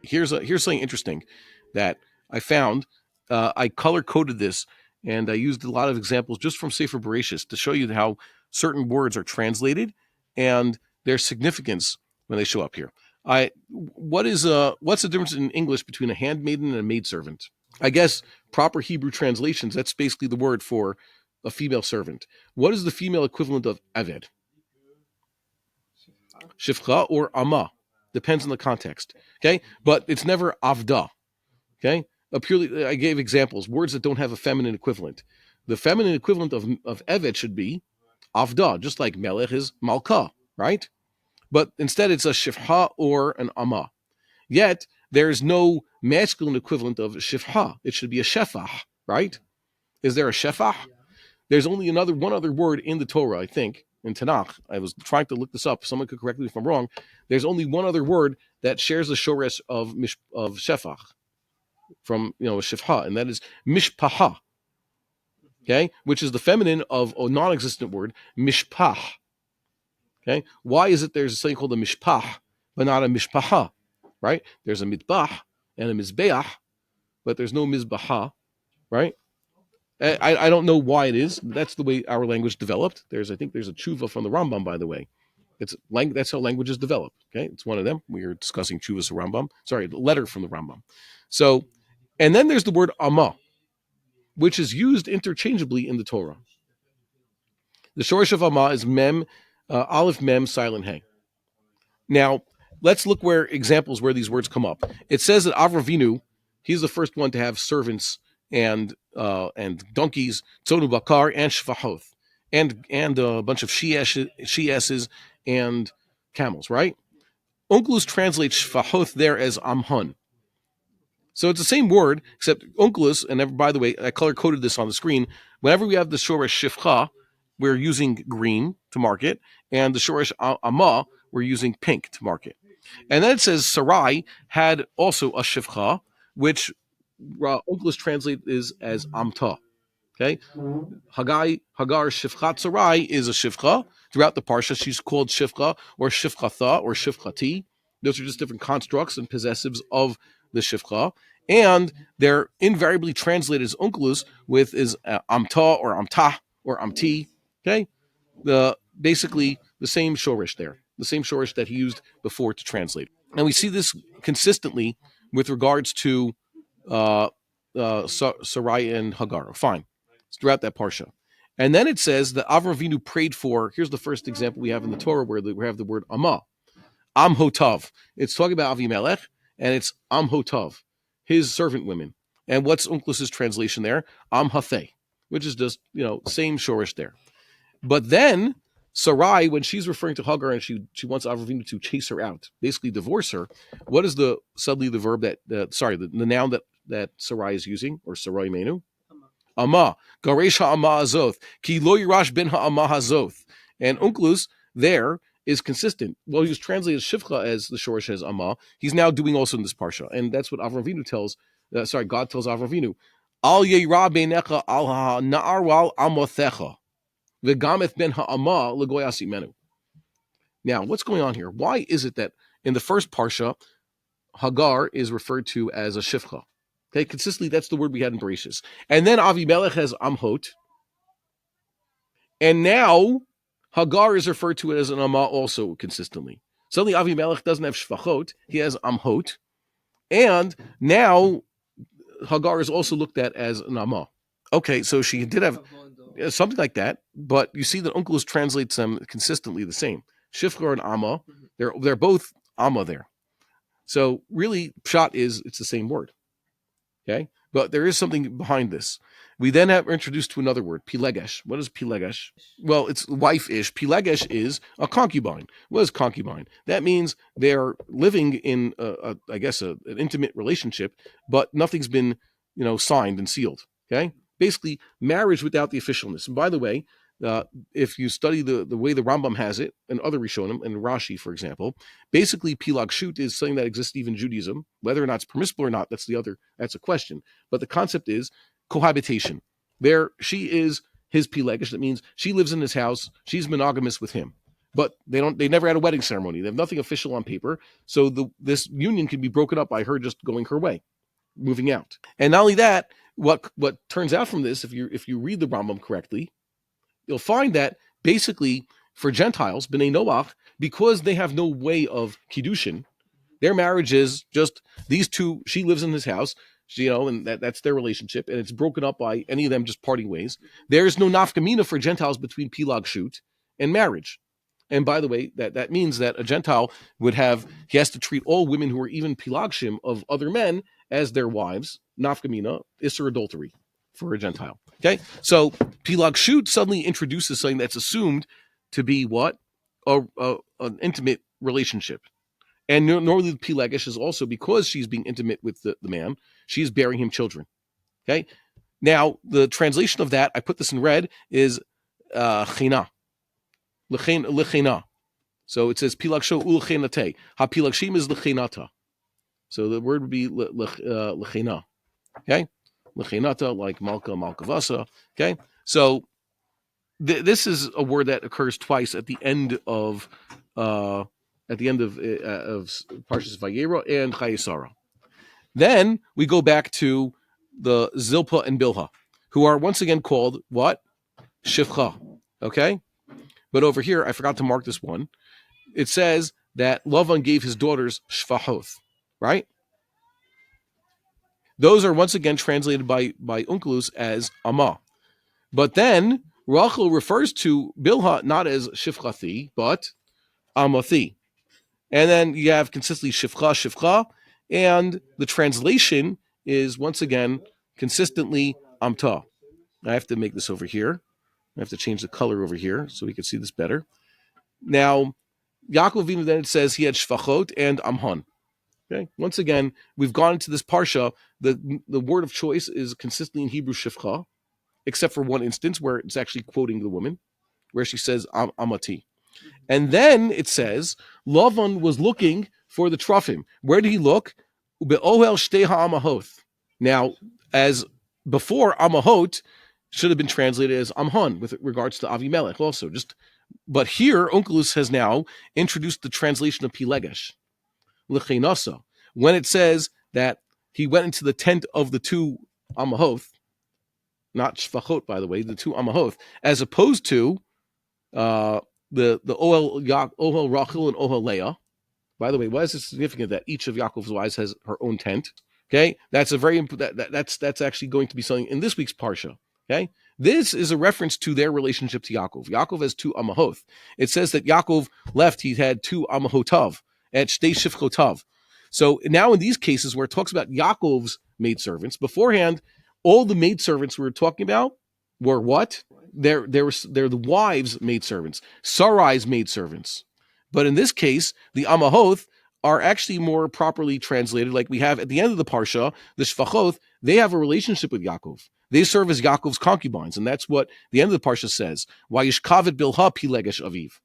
Here's something interesting that I found. I color coded this, and I used a lot of examples just from Sefer Bereshis to show you how certain words are translated and their significance when they show up here. What's the difference in English between a handmaiden and a maidservant? I guess proper Hebrew translations, that's basically the word for a female servant. What is the female equivalent of aved? Shifcha or ama. Depends on the context. Okay? But it's never avda. Okay? I gave examples, words that don't have a feminine equivalent. The feminine equivalent of eved should be avda, just like melech is malka, right? But instead it's a shifha or an ama. Yet there is no masculine equivalent of shifha. It should be a shefach, right? Is there a shefach? There's only one other word in the Torah, I think, in Tanakh. I was trying to look this up. Someone could correct me if I'm wrong. There's only one other word that shares the shoresh of shefach from a shifha, and that is mishpaha. Okay, which is the feminine of a non-existent word mishpah. Okay, why is it there's something called a mishpah but not a mishpaha? Right? There's a mitbah and a mizbeach, but there's no mizbaha. Right? I don't know why it is. That's the way our language developed. I think there's a tshuva from the Rambam, by the way. That's how languages develop. Okay, it's one of them. We are discussing tshuvas of Rambam. Sorry, the letter from the Rambam. So, and then there's the word ama, which is used interchangeably in the Torah. The shorish of ama is mem, aleph mem, silent hey. Now, let's look examples where these words come up. It says that Avram Avinu, he's the first one to have servants and donkeys, tzonu bakar, and shvahoth, and a bunch of she-asses and camels, right? Onkelos translates shvahoth there as amhun. So it's the same word, except Onkelos, and by the way, I color-coded this on the screen. Whenever we have the shoresh shifcha, we're using green to mark it, and the shoresh ama, we're using pink to mark it. And then it says Sarai had also a shifcha, which Onkelos translate is as amta. Okay, Hagar shifchat Sarai is a shifcha. Throughout the parsha, she's called shifcha or shifchatha or shifchati. Those are just different constructs and possessives of the shifcha, and they're invariably translated as Onkelos with is amta or amta or amti. Okay, basically the same shorish there, the same shorish that he used before to translate. And we see this consistently with regards to Sarai and Hagar. Fine. It's throughout that parsha. And then it says that Avram Avinu prayed for, here's the first example we have in the Torah where we have the word Amah. Amhotav. It's talking about Avimelech, and it's Amhotav, his servant women. And what's Onkelos' translation there? Amhathe, which is just, same shorish there. But then Sarai, when she's referring to Hagar and she wants Avram Avinu to chase her out, basically divorce her, what is the verb the noun that Sarai is using, or Sarai Menu? Ama. Garesh ha'ama azoth. Ki lo yirash ben ha'ama hazoth. And Onkelos there is consistent. Well, he was translated shifcha as the shorish as ama. He's now doing also in this parsha. And that's what Avram Avinu God tells Avram Avinu. Al yeira beinecha al ha'na'ar wal amothecha. V'gameth ben ha'ama legoyasi menu. Now, what's going on here? Why is it that in the first parsha, Hagar is referred to as a shifcha? Okay, consistently, that's the word we had in Bereshis. And then Avimelech has Amhot. And now Hagar is referred to as an Amah also consistently. Suddenly Avimelech doesn't have Shvachot, he has Amhot. And now Hagar is also looked at as an Amah. Okay, so she did have something like that, but you see that Onkelos translates them consistently the same. Shifcha and Amah, they're both Amah there. So really, pshat is it's the same word. Okay, but there is something behind this. We then are introduced to another word, pilegesh. What is pilegesh? Well, it's wife-ish. Pilegesh is a concubine. What is concubine? That means they're living in, an intimate relationship, but nothing's been, signed and sealed. Okay, basically marriage without the officialness. And by the way, if you study the way the Rambam has it, and other Rishonim, and Rashi, for example, basically Pilag Shut is something that exists even in Judaism. Whether or not it's permissible or not, that's a question. But the concept is cohabitation. There, she is his Pilegish. That means she lives in his house. She's monogamous with him. but they never had a wedding ceremony. They have nothing official on paper. So this union can be broken up by her just going her way, moving out. And not only that, what turns out from this, if you read the Rambam correctly, you'll find that basically for Gentiles, B'nai Noach, because they have no way of kiddushin, their marriage is just these two. She lives in his house, and that's their relationship, and it's broken up by any of them just parting ways. There's no nafkamina for Gentiles between pilag shut and marriage. And by the way, that means that a Gentile he has to treat all women who are even pilagshim of other men as their wives, nafkamina, isser adultery for a Gentile. Okay, so pilag shut suddenly introduces something that's assumed to be what? An intimate relationship. And normally the pilegesh is also, because she's being intimate with the man, she's bearing him children. Okay, now the translation of that, I put this in red, is china. Lechena. So it says pilagsho ulchenate. Ha pilagshim is lechenata. So the word would be lechena. Okay, lechenata, like malka, malkavasa. Okay, so this is a word that occurs twice at the end of Parshas Vayera and Chayesara. Then we go back to the Zilpah and Bilhah, who are once again called what? Shifcha. Okay? But over here, I forgot to mark this one. It says that Lavan gave his daughters Shvahoth, right? Those are once again translated by Onkelos as Amah. But then Rachel refers to Bilhah not as Shifchathi, but Amathi. And then you have consistently Shifcha, and the translation is once again consistently Amta. I have to make this over here. I have to change the color over here so we can see this better. Now, Yaakov Avinu, then it says he had Shvachot and Amhan. Okay. Once again, we've gone into this parsha. The word of choice is consistently in Hebrew Shifcha, except for one instance where it's actually quoting the woman, where she says Amati. And then it says Lavan was looking for the Trofim. Where did he look? Be'ohel shtei ha'amahoth. Now, as before, Amahot should have been translated as Amhan with regards to Avimelech also. But here, Onkelos has now introduced the translation of Pilegesh, L'cheinasa, when it says that he went into the tent of the two Amahoth, not Shvachot, by the way, the two Amahoth, as opposed to the Ohel Rachel and Ohel Leah. By the way, why is it significant that each of Yaakov's wives has her own tent? Okay, that's a very that's actually going to be something in this week's parsha. Okay, this is a reference to their relationship to Yaakov. Yaakov has two Amahoth. It says that Yaakov left; he had two Amahotav at Shtei Shifchotav. So now in these cases where it talks about Yaakov's maidservants, beforehand, all the maidservants we were talking about were what? They're the wives' maidservants, Sarai's maidservants. But in this case, the Amahoth are actually more properly translated, like we have at the end of the Parsha, the Shvachoth, they have a relationship with Yaakov. They serve as Yaakov's concubines, and that's what the end of the Parsha says. Vayishkavet bilha pilegesh aviv.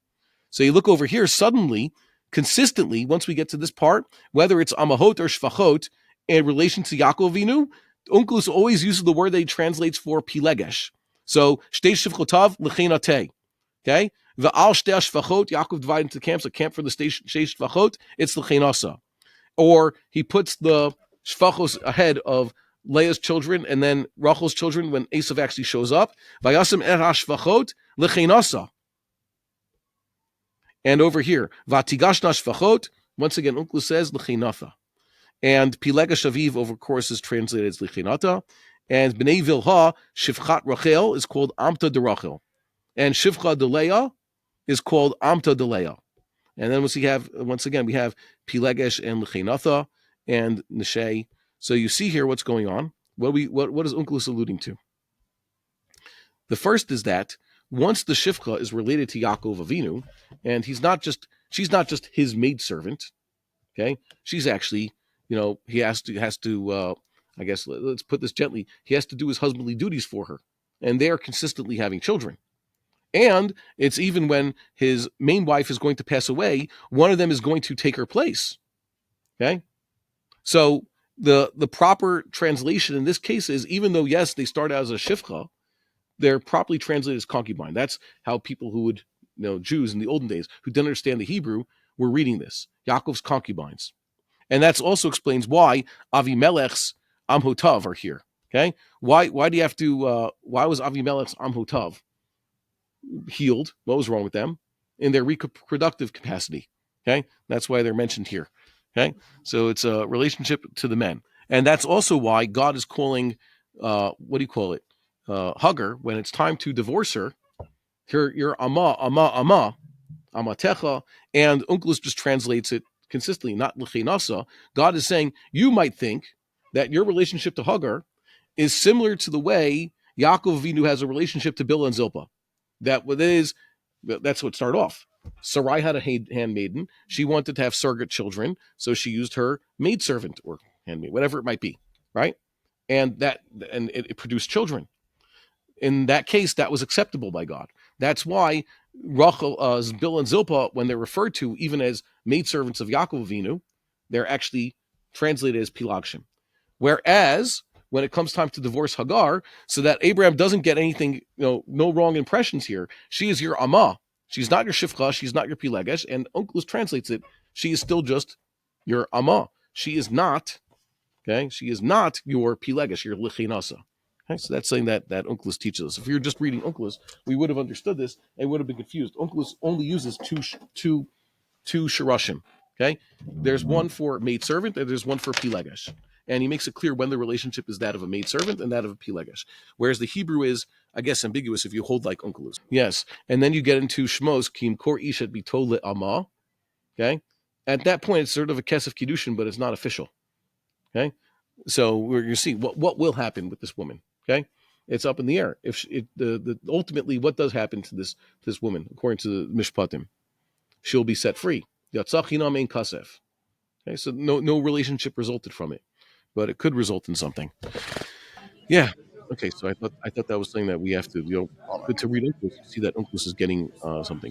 So you look over here, suddenly, consistently, once we get to this part, whether it's Amahot or Shvachot, in relation to Yaakov Avinu, Onkelos always uses the word that he translates for pilegesh. So, Shtei Shivchotav L'chenate. Okay? V'al Shtei Shvachot, Yaakov divided into camps, a camp for the Shtei Shvachot, it's L'chenasa. Or he puts the Shvachos ahead of Leah's children and then Rachel's children when Esav actually shows up. Vayasim et ha-shvachot L'chenasa. And over here, Vatigashna Shvachot, once again, Onkelos says L'chenatha. And Pilegesh Aviv, of course, is translated as L'chenata. And B'nai Vilha, Shivchat Rachel, is called Amta de Rachel. And Shivcha de Leah is called Amta de Leah. And then once again, we have Pilegesh and L'chenatha and Neshe. So you see here what's going on. What is Onkelos alluding to? The first is that once the Shivcha is related to Yaakov Avinu, and she's not just his maidservant, okay? She's actually, he has to I guess let's put this gently, he has to do his husbandly duties for her. And they are consistently having children. And it's even when his main wife is going to pass away, one of them is going to take her place. Okay? So the proper translation in this case is, even though, yes, they start out as a shivcha, they're properly translated as concubine. That's how people who would Jews in the olden days who didn't understand the Hebrew were reading this. Yaakov's concubines. And that also explains why Avimelech's Amhotav are here. Okay, why do you have to? Why was Avimelech's Amhotav healed? What was wrong with them in their reproductive capacity? Okay, that's why they're mentioned here. Okay, so it's a relationship to the men, and that's also why God is calling, what do you call it, Hagar, when it's time to divorce her. Your Amatecha, and Onkelos just translates it consistently, not L'chinasa. God is saying, you might think that your relationship to Hagar is similar to the way Yaakov Avinu has a relationship to Bilhah and Zilpah. That's what started off. Sarai had a handmaiden. She wanted to have surrogate children, so she used her maidservant or handmaid, whatever it might be, right? And it produced children. In that case, that was acceptable by God. That's why Rachel, Bilhah and Zilpah, when they're referred to even as maidservants of Yaakov Avinu, they're actually translated as Pilagshim. Whereas when it comes time to divorce Hagar, so that Abraham doesn't get anything, no wrong impressions here, she is your Amah. She's not your Shifcha, she's not your Pilegesh, and Onkelos translates it, she is still just your Amah. She is not, okay, she is not your Pilegesh, your Lichinasa. Okay, so that's something that Onkelos teaches us. If we were just reading Onkelos, we would have understood this and would have been confused. Onkelos only uses two shirashim. Okay, there's one for maidservant and there's one for pilegesh, and he makes it clear when the relationship is that of a maidservant and that of a pilegesh. Whereas the Hebrew is, I guess, ambiguous if you hold like Onkelos. Yes, and then you get into Shmos Kim Kor Ishat Bitol Le'ama. Okay, at that point it's sort of a kesef kiddushin, but it's not official. Okay, so you see what will happen with this woman. Okay, it's up in the air. If ultimately what does happen to this woman, according to the Mishpatim, she'll be set free. Yatzach ein kasef. Okay, so no relationship resulted from it, but it could result in something. Yeah. Okay, so I thought that was something that we have to, good to read Onkelos. See that Onkelos is getting something.